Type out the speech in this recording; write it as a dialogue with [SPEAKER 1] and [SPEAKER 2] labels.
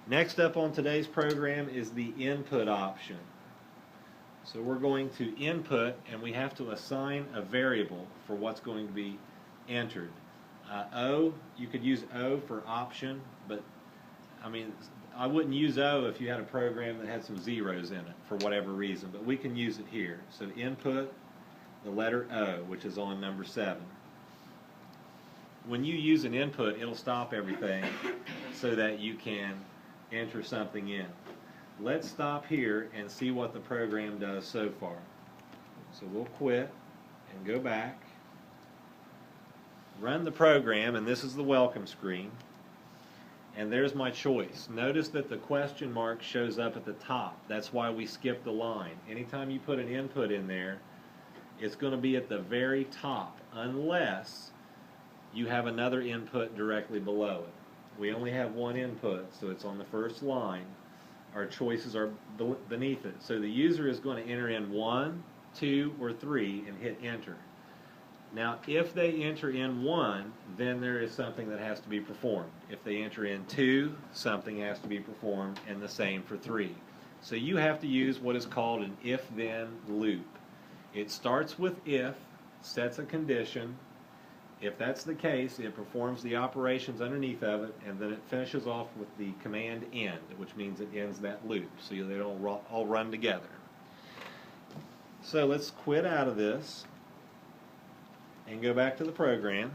[SPEAKER 1] Next up on today's program is the input option. So we're going to input, and we have to assign a variable for what's going to be entered. O, you could use O for option, but I wouldn't use O if you had a program that had some zeros in it for whatever reason, but we can use it here. So input the letter O, which is on number 7. When you use an input, it'll stop everything so that you can enter something in. Let's stop here and see what the program does so far. So we'll quit and go back, run the program, and this is the welcome screen. And there's my choice. Notice that the question mark shows up at the top. That's why we skipped a line. Anytime you put an input in there, it's going to be at the very top, unless you have another input directly below it. We only have one input, so it's on the first line. Our choices are beneath it. So the user is going to enter in 1, 2, or 3 and hit enter. Now, if they enter in 1, then there is something that has to be performed. If they enter in 2, something has to be performed, and the same for 3. So you have to use what is called an if-then loop. It starts with if, sets a condition. If that's the case, it performs the operations underneath of it, and then it finishes off with the command end, which means it ends that loop, so they don't all run together. So let's quit out of this and go back to the program.